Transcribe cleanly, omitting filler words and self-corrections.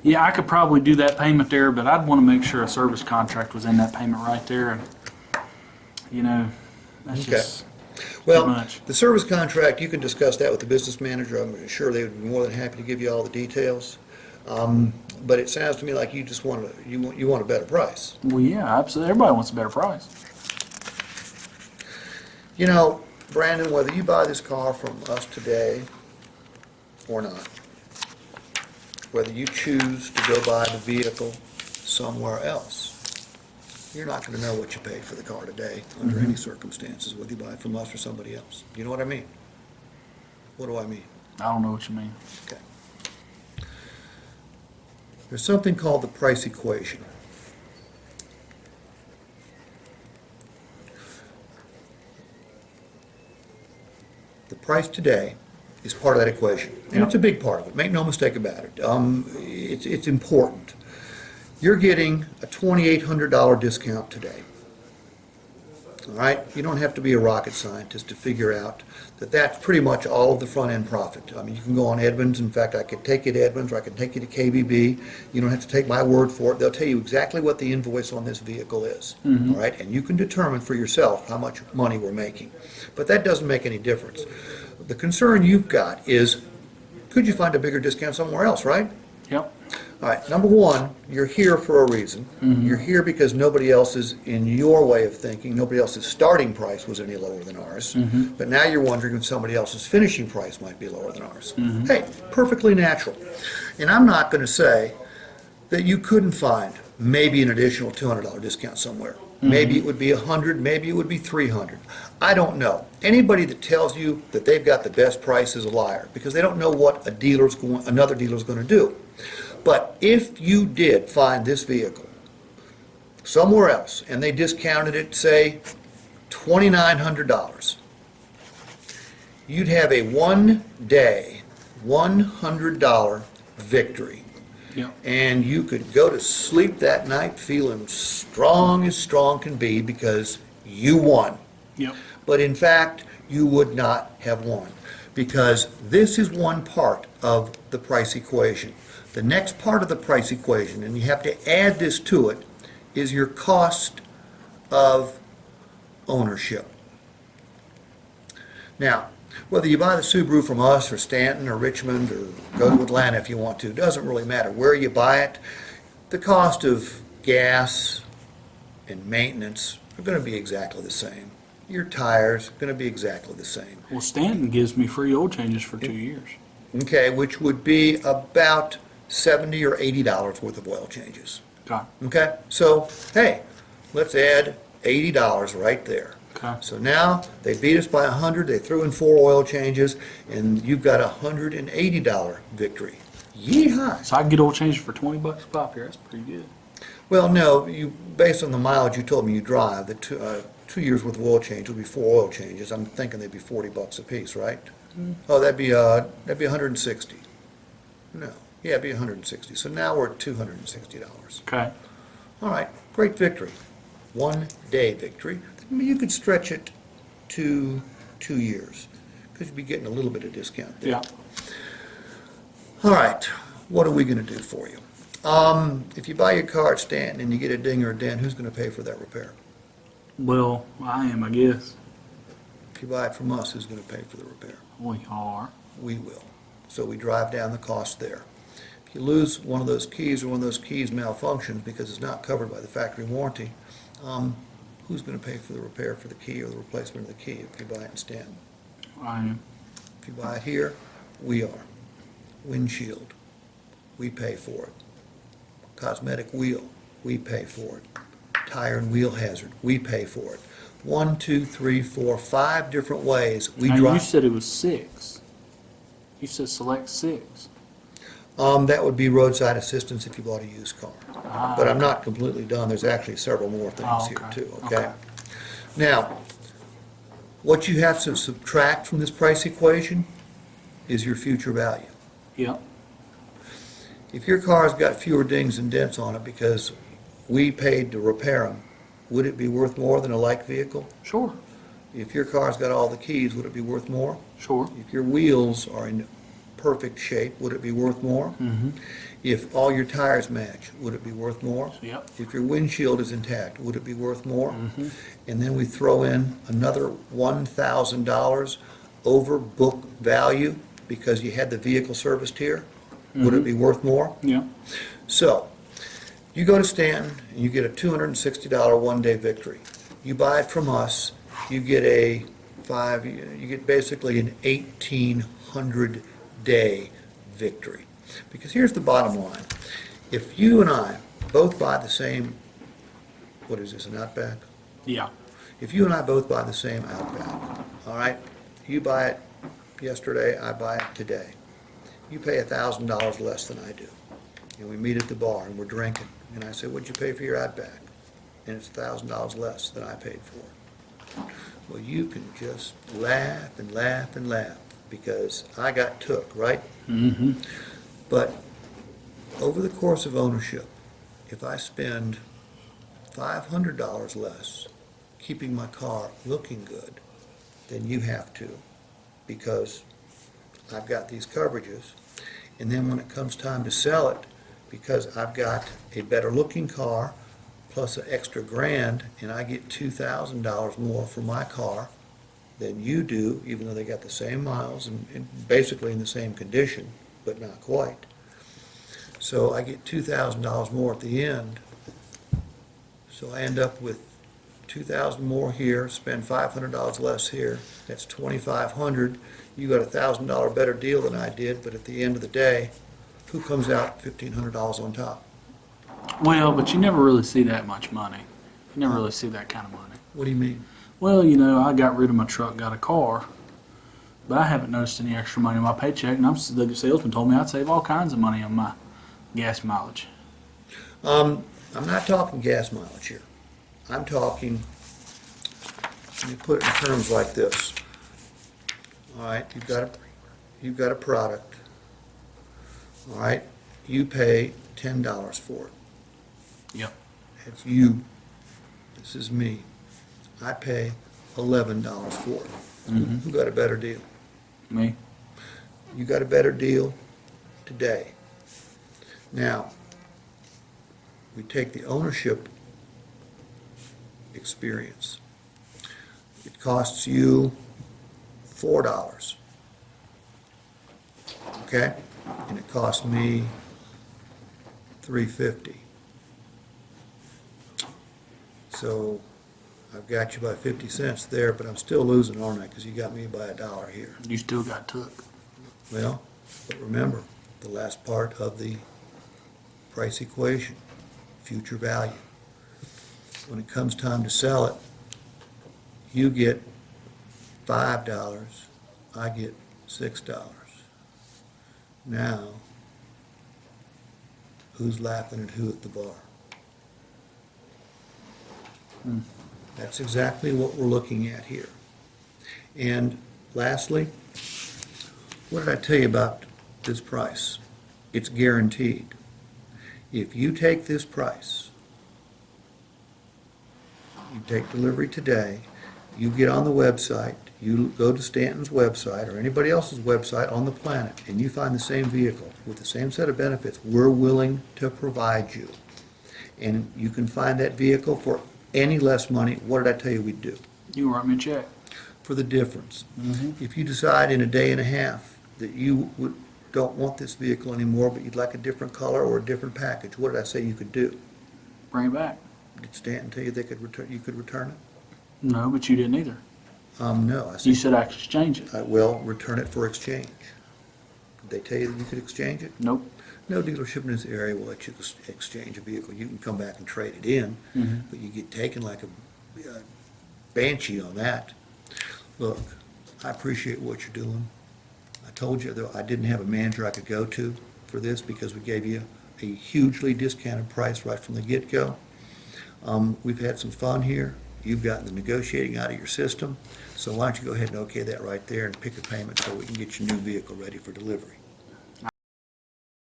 Yeah, I could probably do that payment there, but I'd want to make sure a service contract was in that payment right there. And, you know, that's Okay. just too Well, much. the service contract, you can discuss that with the business manager. I'm sure they would be more than happy to give you all the details. But it sounds to me like you just want you want a better price. Well, yeah, absolutely. Everybody wants a better price. You know, Brandon, whether you buy this car from us today or not, whether you choose to go buy the vehicle somewhere else, you're not going to know what you paid for the car today under any circumstances, whether you buy it from us or somebody else. You know what I mean? What do I mean? I don't know what you mean. Okay. There's something called the price equation. The price today is part of that equation, and it's a big part of it. Make no mistake about it. It's important. You're getting a $2,800 discount today. All right? You don't have to be a rocket scientist to figure out that that's pretty much all of the front-end profit. I mean, you can go on Edmunds. In fact, I could take you to Edmunds, or I could take you to KBB. You don't have to take my word for it. They'll tell you exactly what the invoice on this vehicle is. All right? And you can determine for yourself how much money we're making. But that doesn't make any difference. The concern you've got is, could you find a bigger discount somewhere else, right? Yep. All right, number one, you're here for a reason. You're here because nobody else's, in your way of thinking, nobody else's starting price was any lower than ours. But now you're wondering if somebody else's finishing price might be lower than ours. Hey, perfectly natural. And I'm not going to say that you couldn't find maybe an additional $200 discount somewhere. Maybe it would be $100, maybe it would be $300. I don't know. Anybody that tells you that they've got the best price is a liar, because they don't know what another dealer's going to do. But if you did find this vehicle somewhere else and they discounted it, say, $2,900, you'd have a one-day, $100 victory. Yep. And you could go to sleep that night feeling strong as strong can be because you won. Yep. But in fact, you would not have won, because this is one part of the price equation. The next part of the price equation, and you have to add this to it, is your cost of ownership. Now, whether you buy the Subaru from us or Stanton or Richmond or go to Atlanta if you want to, doesn't really matter where you buy it. The cost of gas and maintenance are going to be exactly the same. Your tires are going to be exactly the same. Well, Stanton gives me free oil changes for 2 years. Okay, which would be about $70 or $80 worth of oil changes. Okay. Okay, so hey, let's add $80 right there. Okay. So now they beat us by 100. They threw in 4 oil changes, and you've got a $180 victory. Yeehaw! So I can get oil changes for $20 a pop here. That's pretty good. Well, no, based on the mileage you told me you drive, the 2 years worth of oil change would be 4 oil changes. I'm thinking they'd be $40 a piece, right? Oh, that'd be 160. No, yeah, it'd be 160. So now we're at $260. Okay. All right, great victory. One-day victory. I mean, you could stretch it to 2 years, because you'd be getting a little bit of discount there. Yeah. All right, what are we going to do for you? If you buy your car at Stanton and you get a ding or a dent, who's going to pay for that repair? Well, I am, I guess. If you buy it from us, who's going to pay for the repair? We are. We will. So we drive down the cost there. If you lose one of those keys, or one of those keys malfunctions because it's not covered by the factory warranty, who's going to pay for the repair for the key or the replacement of the key if you buy it in Stanton? I am. If you buy it here, we are. Windshield, we pay for it. Cosmetic wheel, we pay for it. Tire and wheel hazard, we pay for it. 1, 2, 3, 4, 5 different ways we Now, drive. you said it was 6. You said select 6. That would be roadside assistance if you bought a used car. But I'm not completely done. There's actually several more things here too, okay? Now, what you have to subtract from this price equation is your future value. Yep. If your car's got fewer dings and dents on it because we paid to repair them, would it be worth more than a like vehicle? Sure. If your car's got all the keys, would it be worth more? Sure. If your wheels are in perfect shape, would it be worth more? If all your tires match, would it be worth more? Yep. If your windshield is intact, would it be worth more? Mm-hmm. And then we throw in another $1,000 over book value because you had the vehicle serviced here, would it be worth more? Yeah. So, you go to Stanton, and you get a $260 one-day victory. You buy it from us, you get you get basically an 1,800-day victory. Because here's the bottom line. If you and I both buy the same, what is this, an Outback? Yeah. If you and I both buy the same Outback, all right, you buy it yesterday, I buy it today. You pay $1,000 less than I do. And we meet at the bar and we're drinking. And I say, what'd you pay for your Outback? And it's $1,000 less than I paid for it. Well, you can just laugh and laugh and laugh because I got took, right? Mm-hmm. But over the course of ownership, if I spend $500 less keeping my car looking good, then you have to, because I've got these coverages. And then when it comes time to sell it, because I've got a better looking car plus an extra grand, and I get $2,000 more for my car than you do, even though they got the same miles and basically in the same condition, but not quite. So I get $2,000 more at the end. So I end up with $2,000 more here, spend $500 less here. That's $2,500. You got a $1,000 better deal than I did, but at the end of the day, who comes out $1,500 on top? Well, but you never really see that much money. You never really see that kind of money. What do you mean? Well, you know, I got rid of my truck, got a car, but I haven't noticed any extra money in my paycheck, and the salesman told me I'd save all kinds of money on my gas mileage. I'm not talking gas mileage here. I'm talking, let me put it in terms like this. All right, you've got a product. All right, you pay $10 for it. Yep. That's you. This is me. I pay $11 for it. Mm-hmm. Who got a better deal? Me. You got a better deal today. Now, we take the ownership experience. It costs you $4. Okay? And it cost me $3.50. So I've got you by 50 cents there, but I'm still losing, aren't I? Because you got me by $1 here. You still got took. Well, but remember, the last part of the price equation, future value. When it comes time to sell it, you get $5, I get $6. Now, who's laughing at who at the bar? That's exactly what we're looking at here. And lastly, what did I tell you about this price? It's guaranteed. If you take this price, you take delivery today, you get on the website, you go to Stanton's website or anybody else's website on the planet, and you find the same vehicle with the same set of benefits, we're willing to provide you. And you can find that vehicle for any less money. What did I tell you we'd do? You can write me a check. For the difference. Mm-hmm. If you decide in a day and a half that you don't want this vehicle anymore, but you'd like a different color or a different package, what did I say you could do? Bring it back. Did Stanton tell you you could return it? No, but you didn't either. No, I You said, said I could exchange it. I will return it for exchange. Did they tell you that you could exchange it? Nope. No dealership in this area will let you exchange a vehicle. You can come back and trade it in, Mm-hmm. but you get taken like a banshee on that. Look, I appreciate what you're doing. I told you that I didn't have a manager I could go to for this because we gave you a hugely discounted price right from the get-go. We've had some fun here. You've gotten the negotiating out of your system, so why don't you go ahead and okay that right there and pick a payment so we can get your new vehicle ready for delivery.